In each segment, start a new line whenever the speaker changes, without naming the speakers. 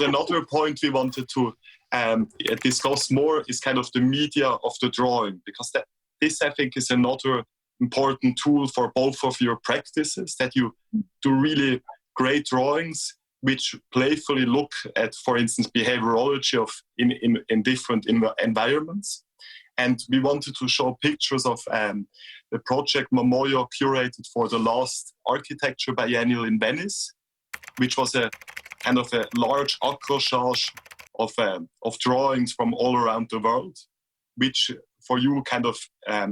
another point we wanted to discuss more is kind of the media of the drawing, because this I think is another important tool for both of your practices, that you do really great drawings which playfully look at, for instance, behaviorology in different environments. And we wanted to show pictures of the project Momoyo curated for the last architecture biennial in Venice, which was a kind of a large accrochage of drawings from all around the world, which for you kind of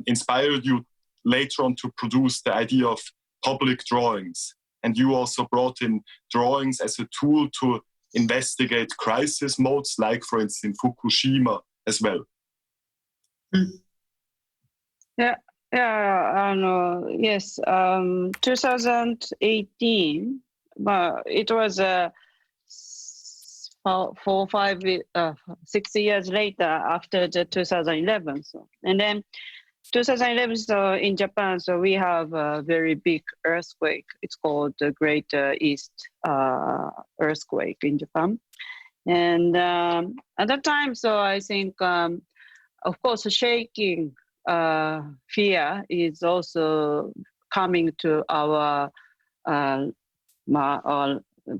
inspired you later on to produce the idea of public drawings. And you also brought in drawings as a tool to investigate crisis modes, like, for instance, in Fukushima as well.
Yeah, yes, 2018, but it was 6 years later after the 2011. So, and then 2011, so in Japan, so we have a very big earthquake. It's called the Great East earthquake in Japan. And at that time, so I think, of course, shaking fear is also coming to our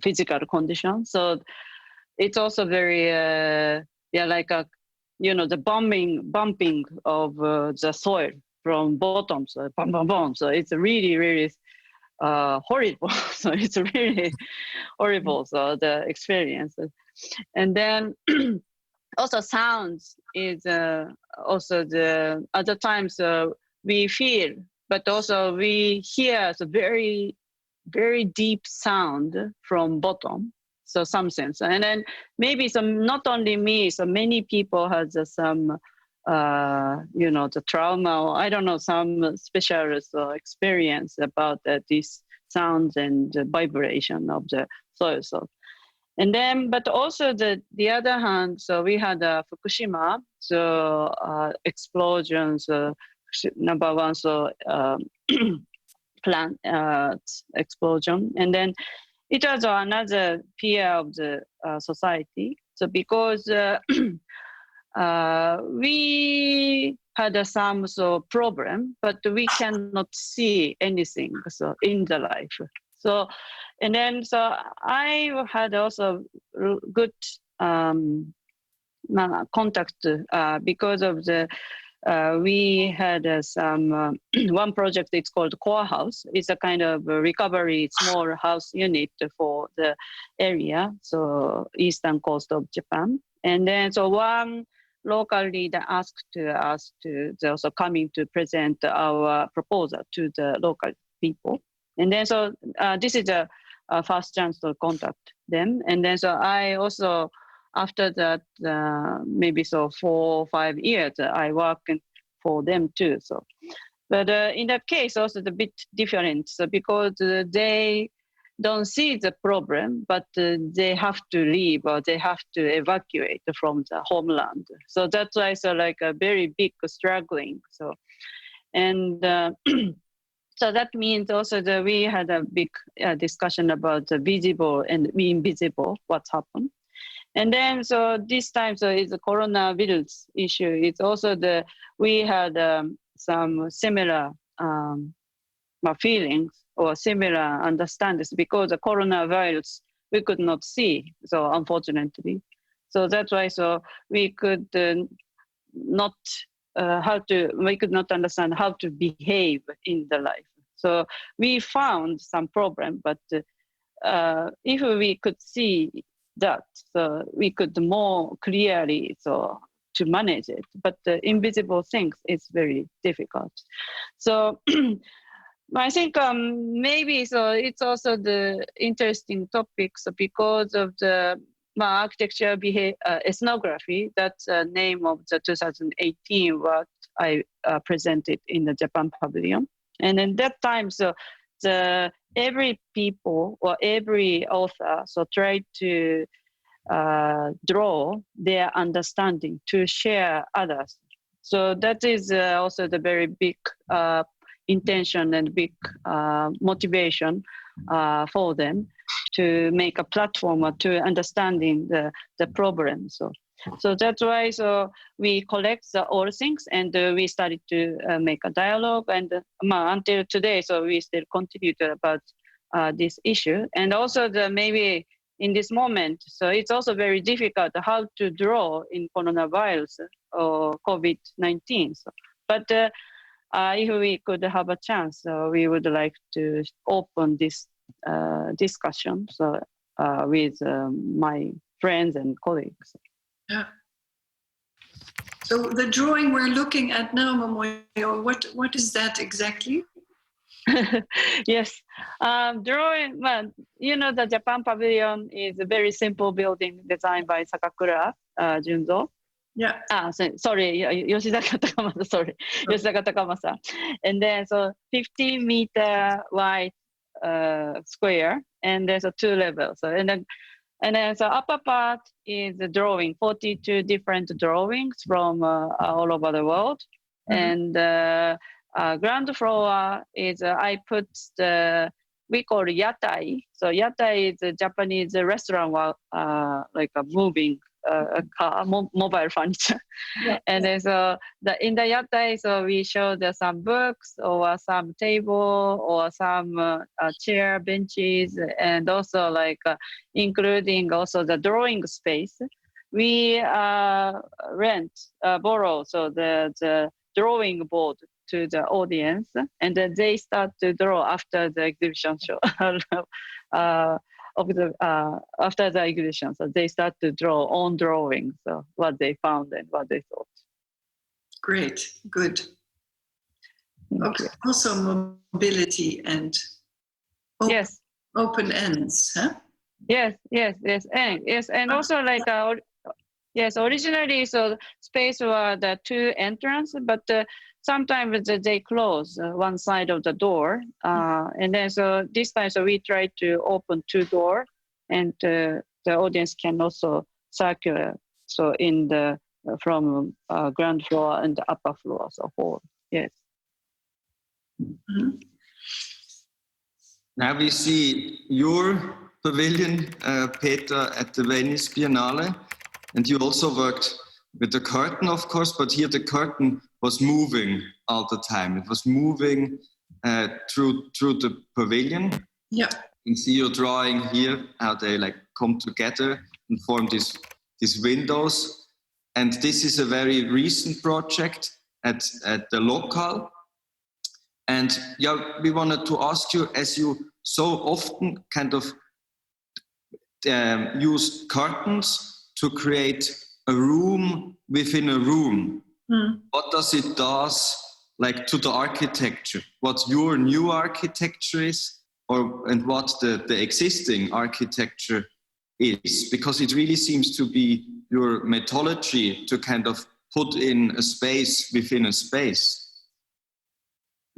physical condition. So it's also very, like a, the bumping of the soil from bottom, so bum, bum, bum. So it's really, really horrible. So it's really horrible, so the experience. And then also sounds is also the other times we feel, but also we hear the very, very deep sound from bottom. So some sense, and then maybe some, not only me, so many people has some, the trauma, or I don't know, some special experience about these sounds and the vibration of the soil. So, and then, but also the other hand, so we had Fukushima, so explosions, number one, so plant explosion, and then it was another fear of the society. So because we had some problem, but we cannot see anything so in the life. So, and then so I had also good contact because of the. We had some one project. It's called Core House. It's a kind of recovery small house unit for the area, so eastern coast of Japan. And then so one local leader asked us to also coming to present our proposal to the local people. And then so this is a first chance to contact them. And then so I also. After that, maybe so 4 or 5 years, I worked for them too. So, but in that case, also a bit different. So because they don't see the problem, but they have to leave or they have to evacuate from the homeland. So that's why it's like a very big struggling. So, and so that means also that we had a big discussion about the visible and invisible, what's happened. And then, so this time, so it's a coronavirus issue. It's also we had some similar feelings or similar understandings because the coronavirus we could not see. So unfortunately, so that's why. So we could not we could not understand how to behave in the life. So we found some problem, but if we could see that, so we could more clearly to manage it, but the invisible things is very difficult. So I think maybe so it's also the interesting topics because of the architecture ethnography. That's the name of the 2018 what I presented in the Japan pavilion. And in that time, so every people or every author tried to draw their understanding to share others. So that is also the very big intention and big motivation for them to make a platform to understanding the problem. So that's why we collect all things, and we started to make a dialogue, and until today, so we still continue to about this issue. And also maybe in this moment, so it's also very difficult how to draw in coronavirus or COVID-19. But if we could have a chance, we would like to open this discussion with my friends and colleagues.
Yeah. So the drawing we're looking at now, Momoyo, what is that exactly?
Yes, drawing. Well, the Japan Pavilion is a very simple building designed by Sakakura Junzo.
Yeah.
Sorry, Yoshizaka Takamasa. Sorry, Yoshizaka Takamasa. And then 50-meter wide square, and there's 2 levels. And then the upper part is the drawing, 42 different drawings from all over the world. Mm-hmm. And ground floor is, I put we call it yatai. So yatai is a Japanese restaurant, like a moving car, mobile furniture. Yeah. And then in the yatai, so we show some books or some table or some chair, benches, and also including also the drawing space. We borrow the drawing board to the audience, and then they start to draw after the exhibition show. After the exhibition, so they start to draw on drawings, what they found and what they thought.
Great, good. Okay. Also mobility and open ends, huh?
Yes, and also originally space were the 2 entrance, but sometimes they close one side of the door, and then this time we try to open 2 doors, and the audience can also circulate. So in the from ground floor and the upper floor, hall. Yes.
Mm-hmm. Now we see your pavilion, Petra, at the Venice Biennale, and you also worked with the curtain, of course, but here the curtain was moving all the time. It was moving through the pavilion.
Yeah.
You can see your drawing here, how they come together and form these windows. And this is a very recent project at the local. And we wanted to ask you, as you so often kind of use curtains to create a room within a room. What does it do to the architecture? What your new architecture is, and what the existing architecture is? Because it really seems to be your methodology to kind of put in a space within a space.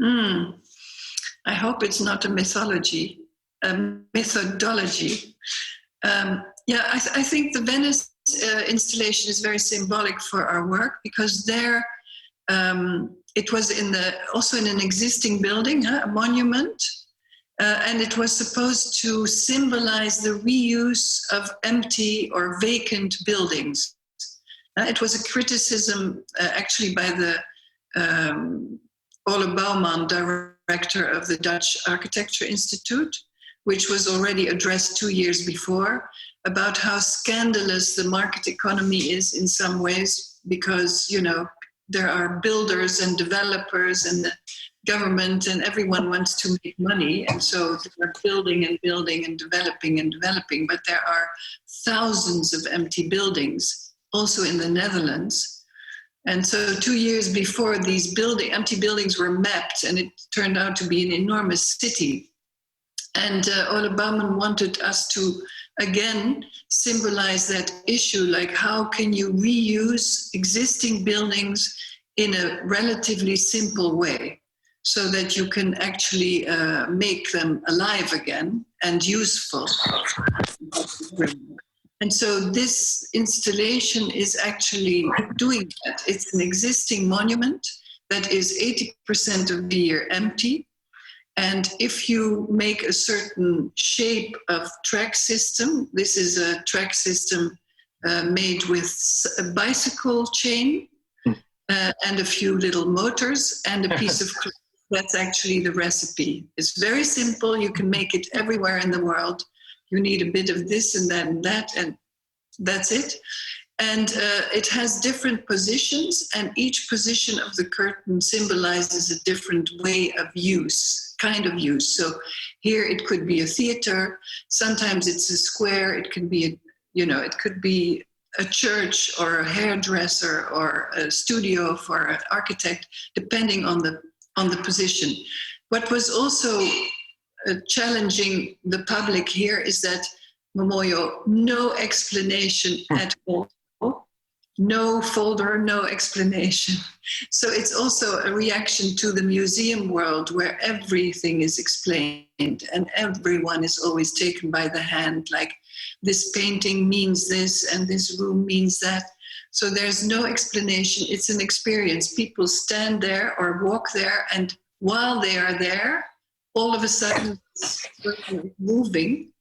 I hope it's not a mythology, a methodology. I think the Venice installation is very symbolic for our work, because there it was also in an existing building, a monument, and it was supposed to symbolize the reuse of empty or vacant buildings. It was a criticism actually by the Ole Bouwman, director of the Dutch Architecture Institute, which was already addressed 2 years before, about how scandalous the market economy is in some ways, because, there are builders and developers and the government, and everyone wants to make money. And so they're building and building and developing, but there are thousands of empty buildings, also in the Netherlands. And so 2 years before, these empty buildings were mapped, and it turned out to be an enormous city. And Ole Bouwman wanted us to, again, symbolize that issue, how can you reuse existing buildings in a relatively simple way so that you can actually make them alive again and useful. And so this installation is actually doing that. It's an existing monument that is 80% of the year empty. And if you make a certain shape of track system, this is a track system made with a bicycle chain and a few little motors and a piece of cloth. That's actually the recipe. It's very simple. You can make it everywhere in the world. You need a bit of this and that, and that's it. And it has different positions, and each position of the curtain symbolizes a different way of use, kind of use. So here it could be a theater. Sometimes it's a square. It can be, it could be a church or a hairdresser or a studio for an architect, depending on the position. What was also challenging the public here is that Momoyo, no explanation at all. No folder, no explanation. So it's also a reaction to the museum world where everything is explained and everyone is always taken by the hand, like this painting means this and this room means that. So there's no explanation. It's an experience. People stand there or walk there, and while they are there, all of a sudden it's moving,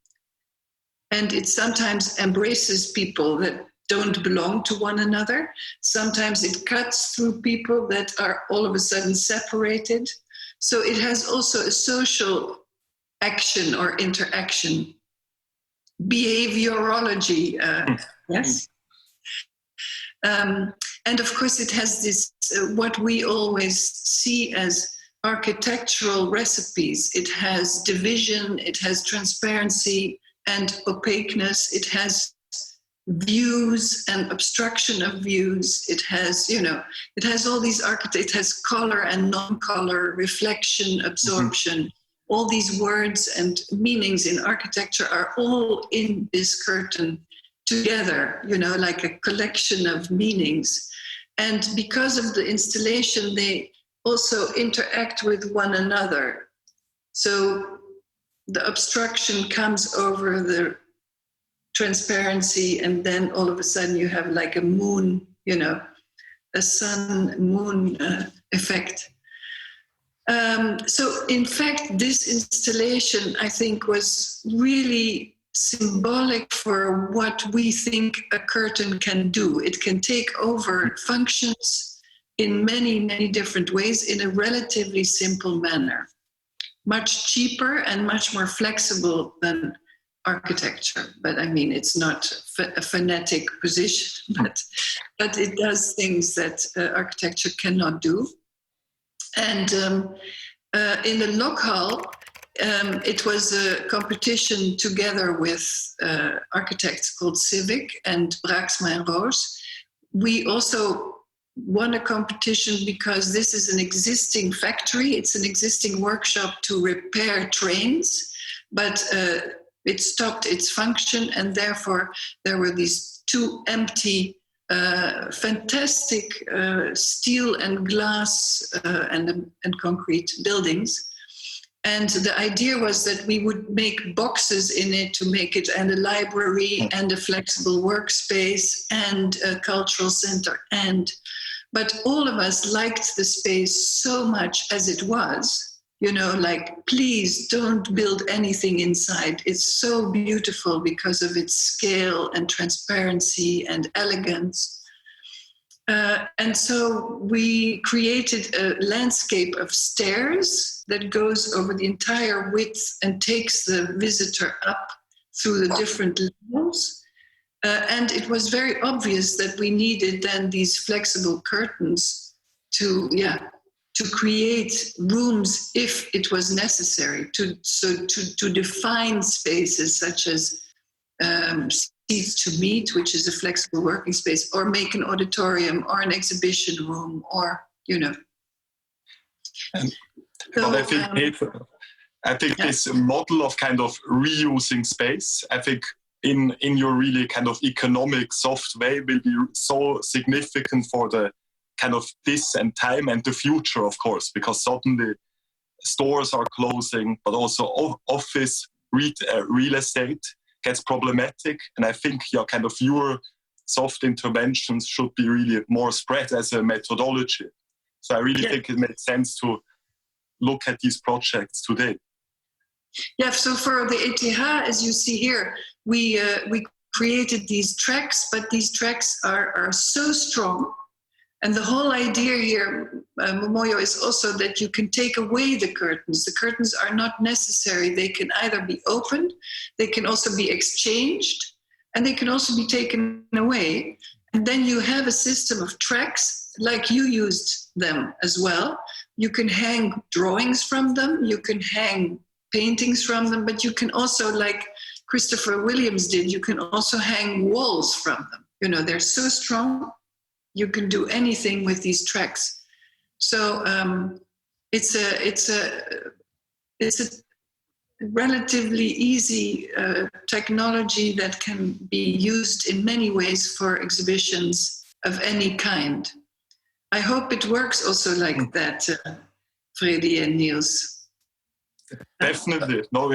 and it sometimes embraces people that don't belong to one another. Sometimes it cuts through people that are all of a sudden separated. So it has also a social action or interaction. Behaviorology, yes. And of course it has this, what we always see as architectural recipes. It has division, it has transparency and opaqueness, it has views and obstruction of views. It has, it has all these it has color and non-color, reflection, absorption. All these words and meanings in architecture are all in this curtain together, like a collection of meanings. And because of the installation, they also interact with one another. So the obstruction comes over the transparency, and then all of a sudden you have like a moon, a sun-moon effect. So in fact, this installation, I think, was really symbolic for what we think a curtain can do. It can take over functions in many, many different ways in a relatively simple manner. Much cheaper and much more flexible than architecture, but I mean, it's not a phonetic position, but it does things that architecture cannot do. And in the Lokhal, it was a competition together with architects called Civic and Braaksma and Roos. We also won a competition because this is an existing factory. It's an existing workshop to repair trains, but it stopped its function, and therefore there were these two empty, fantastic steel and glass and concrete buildings. And the idea was that we would make boxes in it to make it and a library and a flexible workspace and a cultural center. But all of us liked the space so much as it was. Like, please don't build anything inside. It's so beautiful because of its scale and transparency and elegance. And so we created a landscape of stairs that goes over the entire width and takes the visitor up through the different levels. And it was very obvious that we needed then these flexible curtains to create rooms if it was necessary, to define spaces such as seats to meet, which is a flexible working space, or make an auditorium or an exhibition room, or
But I think this model of kind of reusing space, I think in your really kind of economic soft way will be so significant for the kind of this and time and the future, of course, because suddenly stores are closing, but also office real estate gets problematic. And I think your soft interventions should be really more spread as a methodology. So I really think it makes sense to look at these projects today?
Yeah, so for the ETH, as you see here, we created these tracks, but these tracks are so strong. And the whole idea here, Momoyo, is also that you can take away the curtains. The curtains are not necessary. They can either be opened, they can also be exchanged, and they can also be taken away. And then you have a system of tracks, like you used them as well. You can hang drawings from them, you can hang paintings from them, but you can also, like Christopher Williams did, you can also hang walls from them. You know, they're so strong, you can do anything with these tracks. So it's a relatively easy technology that can be used in many ways for exhibitions of any kind. I hope it works also like that, Fredi and Niels.
Definitely. No,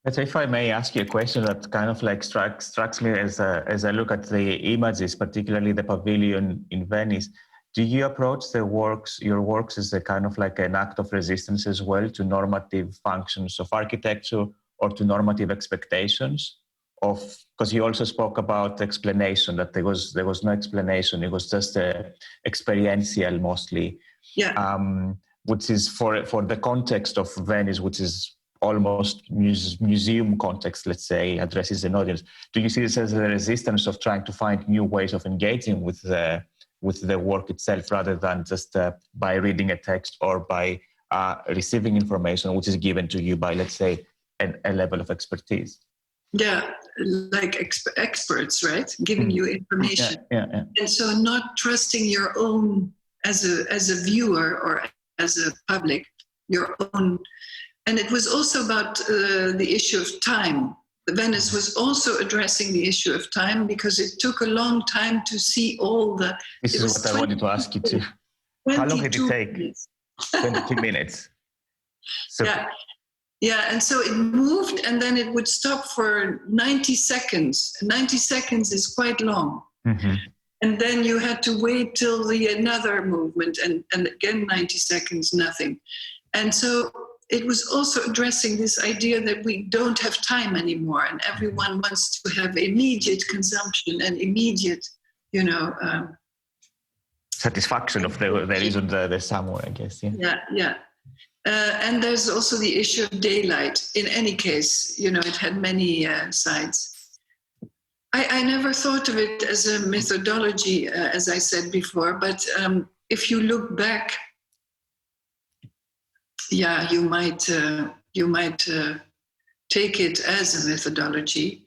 But if I may ask you a question that kind of like strikes me as I look at the images, particularly the pavilion in Venice, do you approach your works as a kind of like an act of resistance as well to normative functions of architecture or to normative expectations of, because you also spoke about explanation, that there was no explanation, it was just experiential mostly.
Yeah.
Which is for the context of Venice, which is almost museum context, let's say, addresses an audience. Do you see this as a resistance of trying to find new ways of engaging with the work itself, rather than just by reading a text or by receiving information which is given to you by, let's say, a level of expertise?
Yeah, like experts, right? Giving you information.
Yeah.
And so not trusting your own, as a viewer or as a public, your own. And it was also about the issue of time. Venice was also addressing the issue of time, because it took a long time to see all the...
This is what I wanted to ask you too. How long did it take? 22 minutes. So,
yeah, and so it moved, and then it would stop for 90 seconds. 90 seconds is quite long.
Mm-hmm.
And then you had to wait till another movement, and again 90 seconds, nothing. And so it was also addressing this idea that we don't have time anymore, and everyone wants to have immediate consumption and immediate,
satisfaction of the reason the somewhere, I guess.
Yeah. And there's also the issue of daylight. In any case, it had many sides. I never thought of it as a methodology, as I said before, but if you look back, you might take it as a methodology.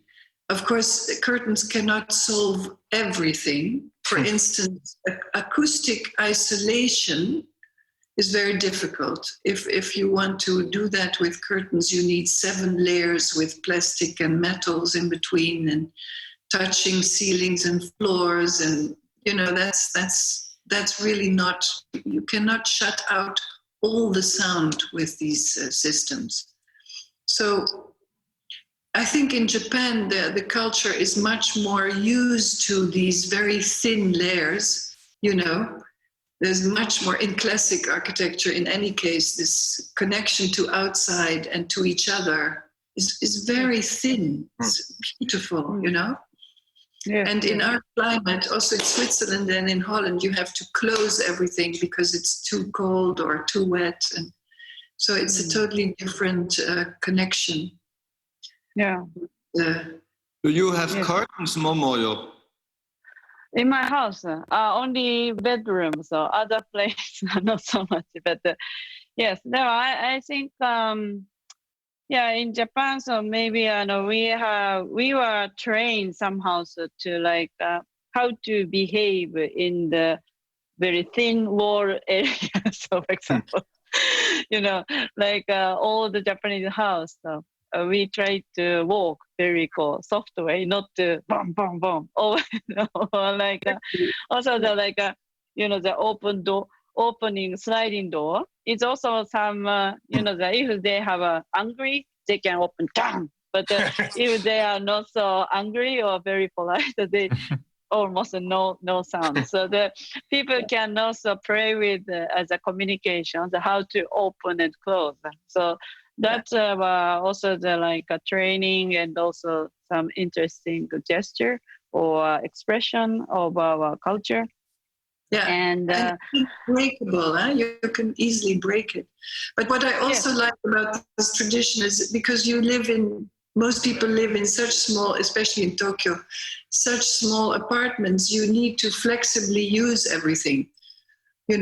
Of course, curtains cannot solve everything. For instance, acoustic isolation is very difficult. If you want to do that with curtains, you need 7 layers with plastic and metals in between, and touching ceilings and floors, and that's really not. You cannot shut out all the sound with these systems. So I think in Japan the culture is much more used to these very thin layers. There's much more in classic architecture. In any case, this connection to outside and to each other is very thin. It's beautiful, Yeah. And in our climate, also in Switzerland and in Holland, you have to close everything because it's too cold or too wet. And so it's a totally different connection.
Yeah.
Do you have curtains, Momoyo?
In my house, only bedrooms, so other places not so much. But yes, no, I think in Japan, so maybe we were trained somehow to like how to behave in the very thin wall area. So, for example, like all the Japanese house. So, we try to walk very soft way, not to boom, boom, boom. Or like also the the opening sliding door. It's also some if they have angry, they can open down. But if they are not so angry or very polite, they almost no sound. So the people can also play with as a communication, how to open and close. So that's also the like a training and also some interesting gesture or expression of our culture.
Yeah,
and
it's breakable. You can easily break it. But what I also like about this tradition is because most people live in such small, especially in Tokyo, such small apartments. You need to flexibly use everything. You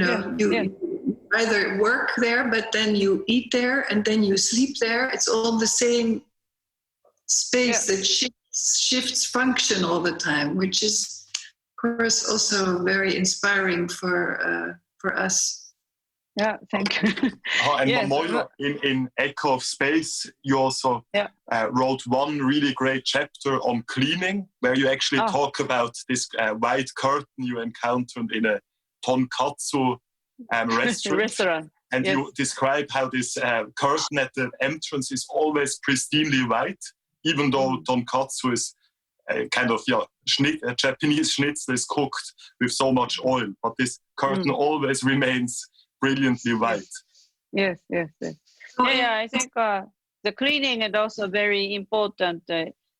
either work there, but then you eat there, and then you sleep there. It's all the same space that shifts function all the time, which is, of course, also very inspiring for us.
Yeah, thank you.
And Momoyo, in Echo of Space, you also wrote one really great chapter on cleaning, where you actually talk about this white curtain you encountered in a tonkatsu restaurant. And you describe how this curtain at the entrance is always pristinely white, even though tonkatsu is kind of Japanese schnitzel is cooked with so much oil, but this curtain always remains brilliantly white.
Yes. I think the cleaning is also very important,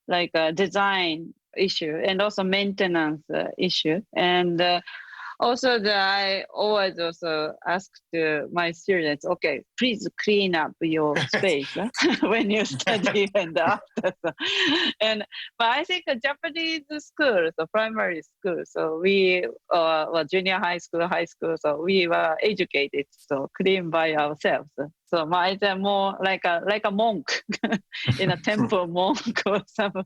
like a design issue and also maintenance issue. And also, I always also ask my students, okay, please clean up your space when you study and after. But I think Japanese schools, so primary school, so we junior high school, so we were educated, so clean by ourselves. So it's more like a monk in a temple monk or some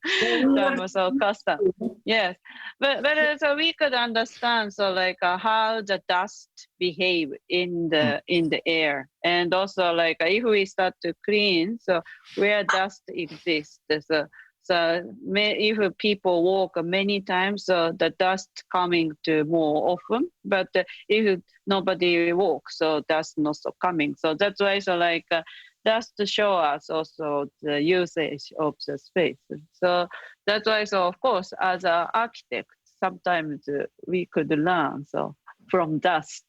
so custom. Yes, but so we could understand like how the dust behave in the air, and also like if we start to clean, so where dust exists. So if people walk many times, so the dust coming to more often. But if nobody walks, so dust not so coming. So that's why so like dust show us also the usage of the space. So that's why so of course as an architect sometimes we could learn from dust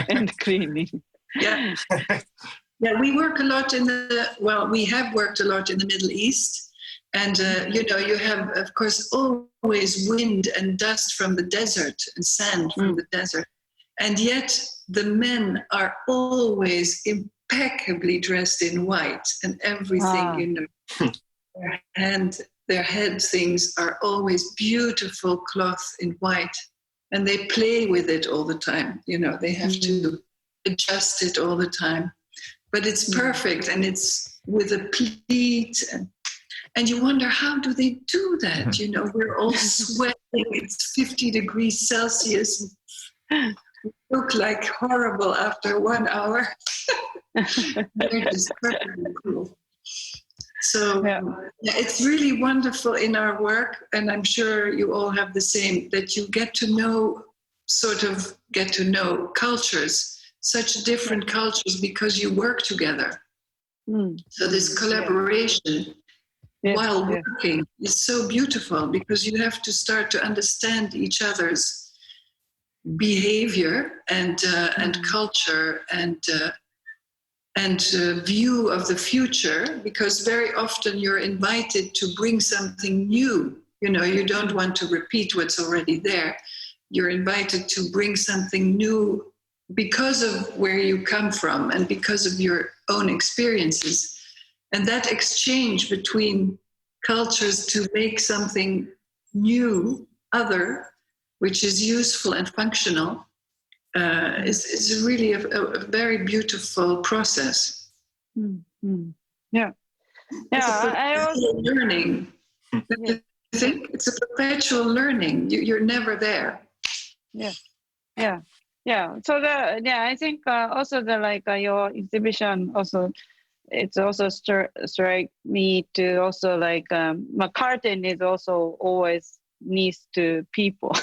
and cleaning.
Yeah, we work a lot we have worked a lot in the Middle East. And, you have, of course, always wind and dust from the desert and sand from the desert. And yet the men are always impeccably dressed in white, and everything, their head things are always beautiful cloth in white. And they play with it all the time. They have to adjust it all the time. But it's perfect, and it's with a pleat and you wonder, how do they do that? We're all sweating. It's 50 degrees Celsius. We look like horrible after 1 hour. They're just perfectly cool. So it's really wonderful in our work, and I'm sure you all have the same, that you get to know cultures, such different cultures, because you work together. So this collaboration while working is so beautiful, because you have to start to understand each other's behavior and culture and view of the future, because very often you're invited to bring something new. You don't want to repeat what's already there. You're invited to bring something new because of where you come from and because of your own experiences. And that exchange between cultures to make something new, other, which is useful and functional, is really a very beautiful process.
Yeah.
I also learning. I think it's a perpetual learning. You're never there.
Yeah. So I think also your exhibition also. It's also strike me to also like my curtain is also always needs to people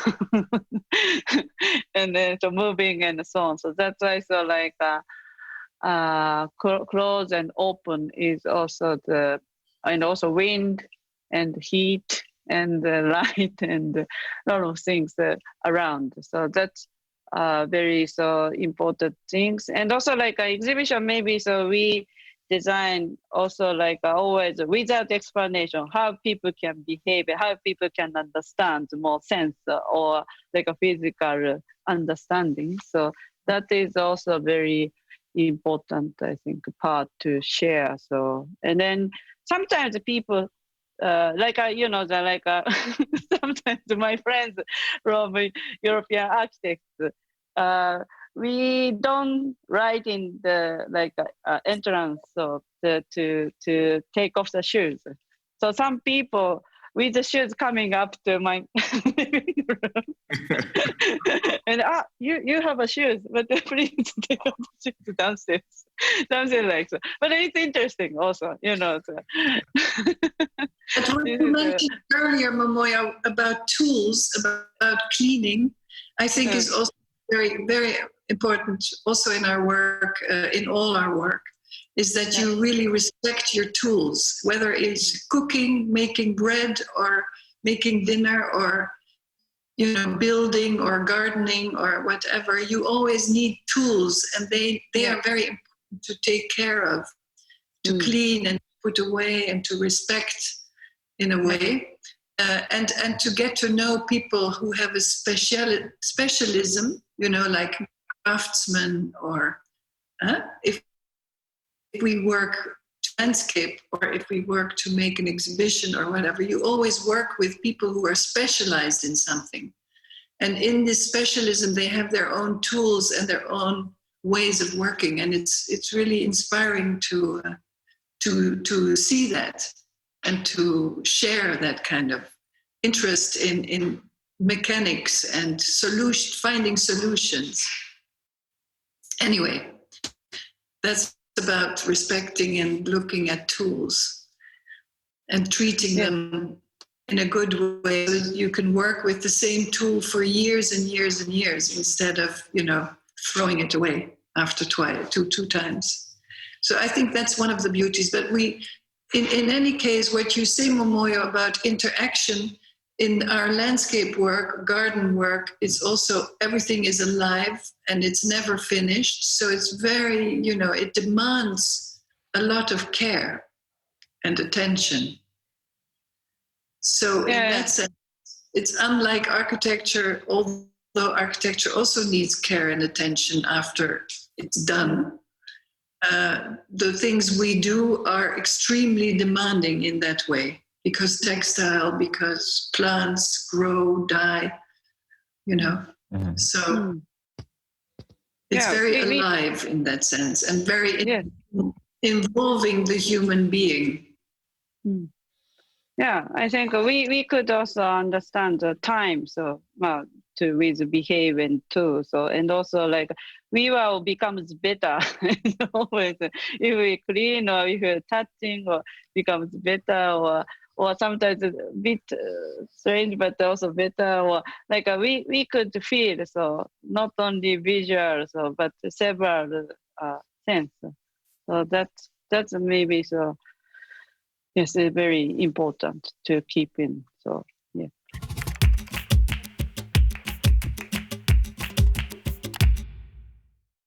and then so moving and so on. So that's why so like close and open is also and also wind and heat and light and a lot of things around. So that's very so important things. And also like an exhibition, maybe so we design also like always without explanation, how people can behave, how people can understand more sense or like a physical understanding. So that is also very important, I think, part to share. So, and then sometimes people sometimes my friends from European architects, we don't write in the entrance so to take off the shoes. So some people with the shoes coming up to my living room, and you have a shoes, but please take off the shoes downstairs, something like that. But it's interesting also, So.
But what you mentioned earlier, Momoyo, about tools, about cleaning, I think is also very, very important also in our work, in all our work, is that you really respect your tools, whether it's cooking, making bread, or making dinner, or building or gardening or whatever. You always need tools, and they are very important to take care of, to clean and put away and to respect in a way. And to get to know people who have a specialism, like craftsmen, or if we work to landscape, or if we work to make an exhibition or whatever, you always work with people who are specialized in something. And in this specialism, they have their own tools and their own ways of working. And it's really inspiring to see that and to share that kind of interest in mechanics and finding solutions. Anyway, that's about respecting and looking at tools and treating them in a good way, so that you can work with the same tool for years and years and years, instead of throwing it away after two times. So I think that's one of the beauties. But in any case, what you say, Momoyo, about interaction in our landscape work, garden work, it's also, everything is alive and it's never finished. So it's very, it demands a lot of care and attention. So in that sense, it's unlike architecture, although architecture also needs care and attention after it's done. The things we do are extremely demanding in that way, because because plants grow, die, So it's very alive in that sense, and very involving the human being.
Yeah, I think we could also understand the time, so with behaving too. So, and also like we will becomes better always if we clean, or if we're touching, or becomes better, or sometimes a bit strange, but also better, or like we could feel, so not only visual, so but several sense. So that's maybe so. Yes, it's very important to keep in. So